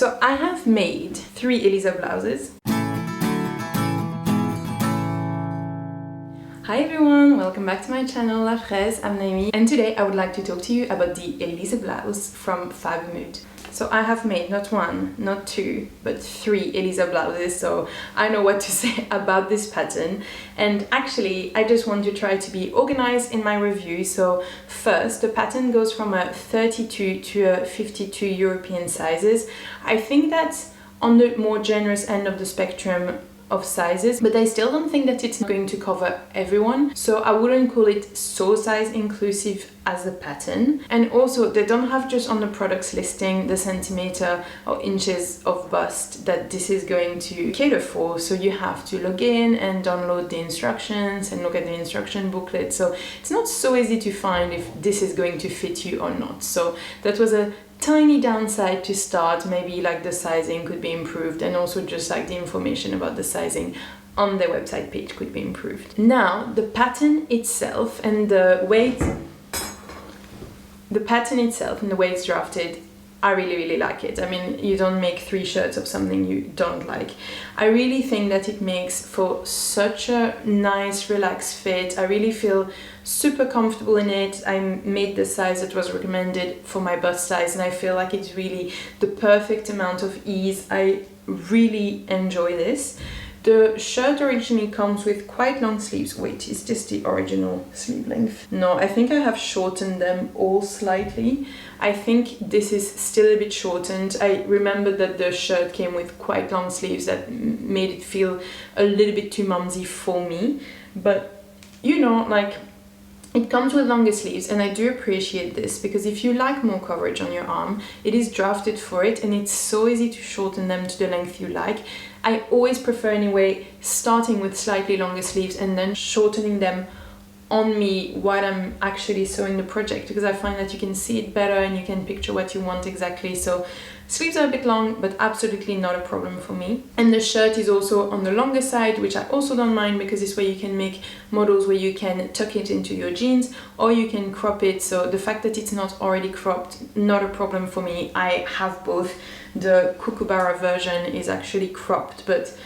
So I have made 3 Elisa blouses. Hi everyone, welcome back to my channel La Fraise, I'm Noémie, and today I would like to talk to you about the Elisa Blouse from Fibre Mood. So I have made not 1, not 2, but 3 Elisa blouses, so I know what to say about this pattern. And actually, I just want to try to be organized in my review. So first, the pattern goes from a 32 to a 52 European sizes. I think that's on the more generous end of the spectrum of sizes, but I still don't think that it's going to cover everyone, so I wouldn't call it so size inclusive as a pattern. And also they don't have just on the products listing the centimeter or inches of bust that this is going to cater for, so you have to log in and download the instructions and look at the instruction booklet, so it's not so easy to find if this is going to fit you or not. So that was a tiny downside to start. Maybe like the sizing could be improved, and also just like the information about the sizing on their website page could be improved. Now the pattern itself and the way it's drafted, I really like it. I mean, you don't make 3 shirts of something you don't like. I really think that it makes for such a nice relaxed fit. I really feel super comfortable in it. I made the size that was recommended for my bust size, and I feel like it's really the perfect amount of ease. I really enjoy this. The shirt originally comes with quite long sleeves. Wait, is this the original sleeve length? No, I think I have shortened them all slightly. I think this is still a bit shortened. I remember that the shirt came with quite long sleeves that made it feel a little bit too mumsy for me. But you know, like, it comes with longer sleeves, and I do appreciate this because if you like more coverage on your arm, it is drafted for it, and it's so easy to shorten them to the length you like. I always prefer anyway starting with slightly longer sleeves and then shortening them on me while I'm actually sewing the project, because I find that you can see it better and you can picture what you want exactly. So sleeves are a bit long, but absolutely not a problem for me. And the shirt is also on the longer side, which I also don't mind, because this way you can make models where you can tuck it into your jeans or you can crop it. So the fact that it's not already cropped, not a problem for me. I have both. The Kookaburra version is actually cropped, but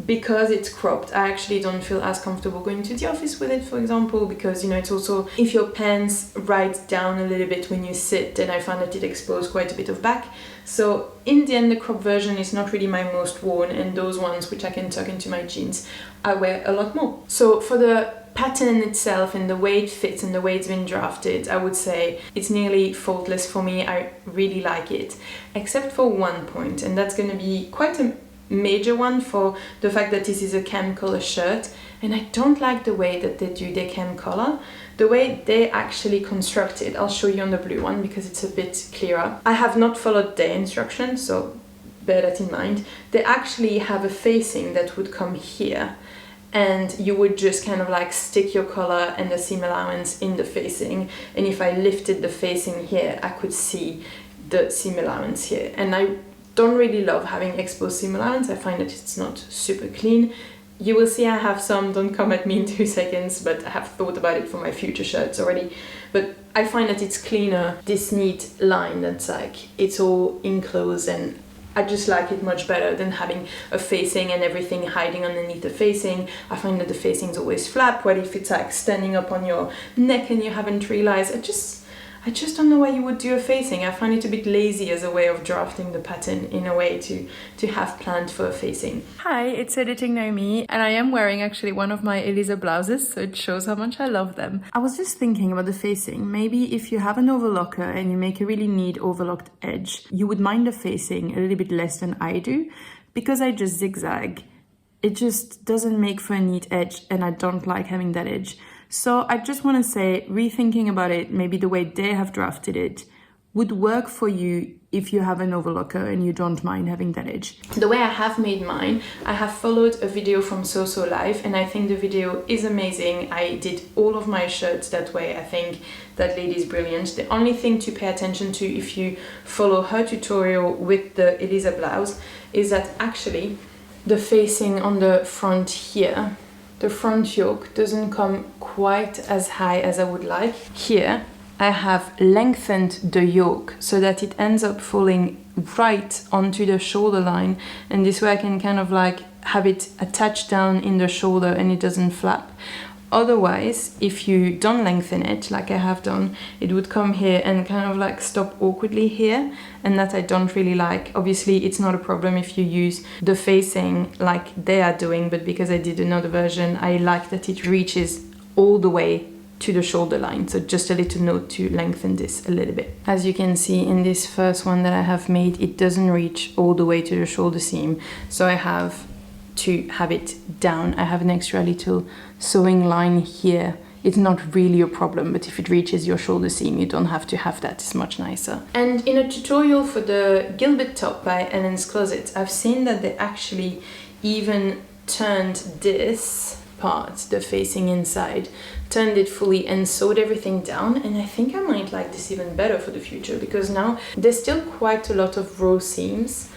because it's cropped, I actually don't feel as comfortable going to the office with it, for example, because, you know, it's also, if your pants ride down a little bit when you sit, then I find that it exposes quite a bit of back. So in the end, the crop version is not really my most worn, and those ones which I can tuck into my jeans, I wear a lot more. So for the pattern itself and the way it fits and the way it's been drafted, I would say it's nearly faultless for me. I really like it, except for one point, and that's going to be quite a major one, for the fact that this is a cam color shirt, and I don't like the way that they do their cam color, the way they actually construct it. I'll show you on the blue one because it's a bit clearer. I have not followed their instructions, so bear that in mind. They actually have a facing that would come here, and you would just kind of like stick your collar and the seam allowance in the facing, and if I lifted the facing here, I could see the seam allowance here, and I don't really love having exposed seam allowance. I find that it's not super clean. You will see I have some, don't come at me in 2 seconds, but I have thought about it for my future shirts already. But I find that it's cleaner, this neat line that's like, it's all enclosed, and I just like it much better than having a facing and everything hiding underneath the facing. I find that the facings always flap. What if it's like standing up on your neck and you haven't realized? I just don't know why you would do a facing. I find it a bit lazy as a way of drafting the pattern, in a way to have planned for a facing. Hi, it's Editing Noémie, and I am wearing actually one of my Elisa blouses, so it shows how much I love them. I was just thinking about the facing. Maybe if you have an overlocker and you make a really neat overlocked edge, you would mind the facing a little bit less than I do, because I just zigzag. It just doesn't make for a neat edge, and I don't like having that edge. So I just want to say, rethinking about it, maybe the way they have drafted it would work for you if you have an overlocker and you don't mind having that edge. The way I have made mine, I have followed a video from So Life, and I think the video is amazing. I did all of my shirts that way. I think that lady is brilliant. The only thing to pay attention to if you follow her tutorial with the Elisa blouse is that actually the facing on the front here, the front yoke doesn't come quite as high as I would like. Here I have lengthened the yoke so that it ends up falling right onto the shoulder line, and this way I can kind of like have it attached down in the shoulder and it doesn't flap. Otherwise, if you don't lengthen it like I have done, it would come here and kind of like stop awkwardly here, and that I don't really like. Obviously it's not a problem if you use the facing like they are doing, but because I did another version, I like that it reaches all the way to the shoulder line. So just a little note to lengthen this a little bit. As you can see in this first one that I have made, it doesn't reach all the way to the shoulder seam, so I have to have it down. I have an extra little sewing line here. It's not really a problem, but if it reaches your shoulder seam, you don't have to have that. It's much nicer. And in a tutorial for the Gilbert top by Ellen's Closet, I've seen that they actually even turned this part, the facing inside, turned it fully and sewed everything down, and I think I might like this even better for the future, because now there's still quite a lot of raw seams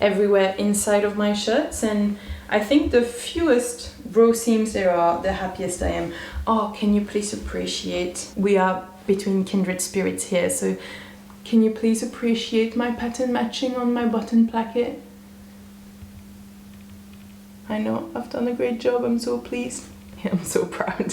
everywhere inside of my shirts, and I think the fewest raw seams there are, the happiest I am. Oh, can you please appreciate, we are between kindred spirits here, so can you please appreciate my pattern matching on my button placket? I know I've done a great job, I'm so pleased. I'm so proud.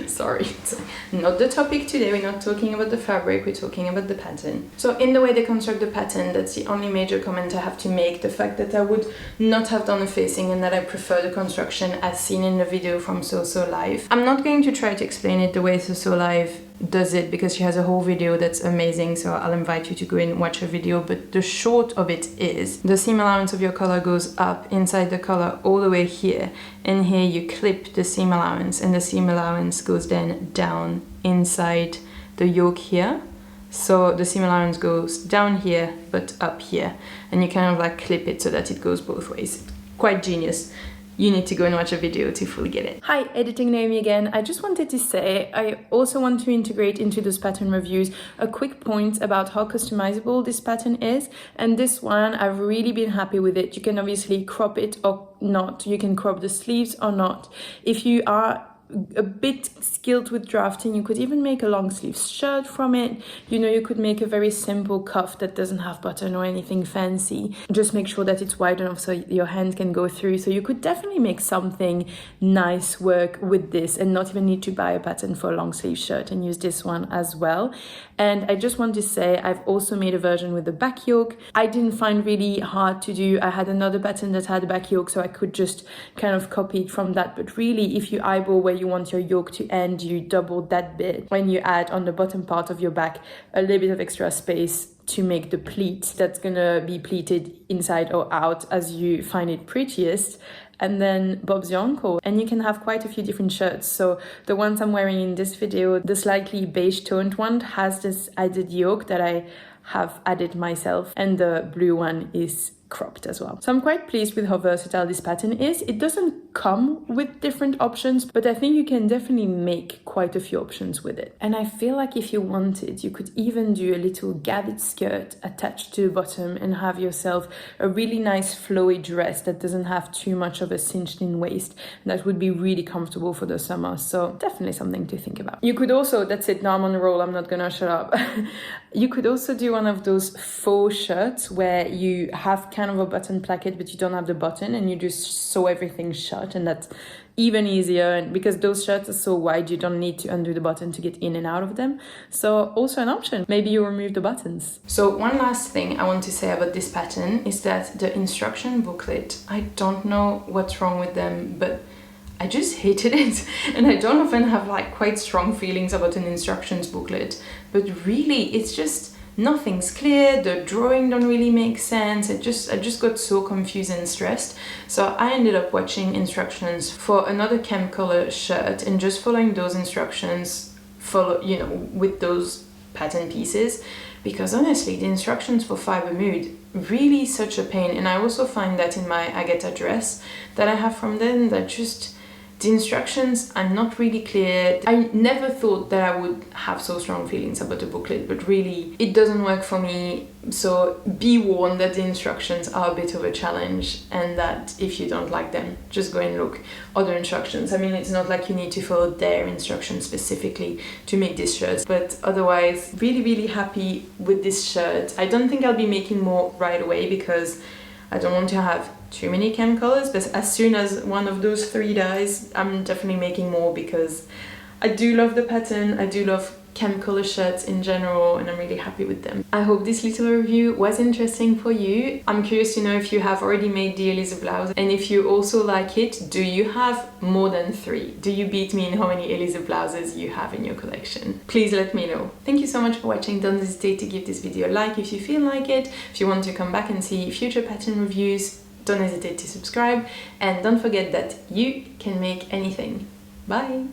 Sorry, it's not the topic today. We're not talking about the fabric, we're talking about the pattern. So in the way they construct the pattern, that's the only major comment I have to make. The fact that I would not have done a facing and that I prefer the construction as seen in the video from So Live. I'm not going to try to explain it the way So Live does it, because she has a whole video that's amazing, so I'll invite you to go and watch her video. But the short of it is the seam allowance of your collar goes up inside the collar all the way here, and here you clip the seam allowance, and the seam allowance goes then down inside the yoke here. So the seam allowance goes down here but up here, and you kind of like clip it so that it goes both ways. Quite genius. You need to go and watch a video to fully get it. Hi, Editing Noémie again. I just wanted to say, I also want to integrate into those pattern reviews a quick point about how customizable this pattern is. And this one, I've really been happy with it. You can obviously crop it or not. You can crop the sleeves or not. If you are a bit skilled with drafting, you could even make a long sleeve shirt from it. You know, you could make a very simple cuff that doesn't have button or anything fancy. Just make sure that it's wide enough so your hand can go through. So you could definitely make something nice work with this and not even need to buy a pattern for a long sleeve shirt, and use this one as well. And I just want to say, I've also made a version with the back yoke. I didn't find really hard to do. I had another pattern that had a back yoke, so I could just kind of copy it from that. But really, if you eyeball where you want your yoke to end, you double that bit when you add on the bottom part of your back a little bit of extra space to make the pleat that's gonna be pleated inside or out as you find it prettiest, and then bobs your uncle. And you can have quite a few different shirts. So the ones I'm wearing in this video, the slightly beige toned one, has this added yoke that I have added myself, and the blue one is cropped as well. So I'm quite pleased with how versatile this pattern is. It doesn't come with different options, but I think you can definitely make quite a few options with it. And I feel like if you wanted, you could even do a little gathered skirt attached to the bottom and have yourself a really nice flowy dress that doesn't have too much of a cinched in waist. That would be really comfortable for the summer. So definitely something to think about. You could also, that's it, now I'm on a roll, I'm not gonna shut up. You could also do one of those faux shirts where you have kind of a button placket but you don't have the button, and you just sew everything shut, and that's even easier. And because those shirts are so wide, you don't need to undo the button to get in and out of them. So also an option. Maybe you remove the buttons. So one last thing I want to say about this pattern is that the instruction booklet, I don't know what's wrong with them, but I just hated it. And I don't often have like quite strong feelings about an instructions booklet, but really it's just nothing's clear, the drawing don't really make sense. I just got so confused and stressed. So I ended up watching instructions for another camp color shirt and just following those instructions, with those pattern pieces, because honestly the instructions for Fibre Mood really such a pain. And I also find that in my Agatha dress that I have from them, that just The instructions are not really clear. I never thought that I would have so strong feelings about the booklet, but really it doesn't work for me. So be warned that the instructions are a bit of a challenge, and that if you don't like them, just go and look other instructions. I mean, it's not like you need to follow their instructions specifically to make this shirt, but otherwise really happy with this shirt. I don't think I'll be making more right away because I don't want to have too many cam colors, but as soon as one of those 3 dies, I'm definitely making more because I do love the pattern, I do love cam color shirts in general, and I'm really happy with them. I hope this little review was interesting for you. I'm curious to know if you have already made the Elisa Blouse, and if you also like it, do you have more than 3? Do you beat me in how many Elisa Blouses you have in your collection? Please let me know. Thank you so much for watching. Don't hesitate to give this video a like if you feel like it. If you want to come back and see future pattern reviews, don't hesitate to subscribe, and don't forget that you can make anything. Bye!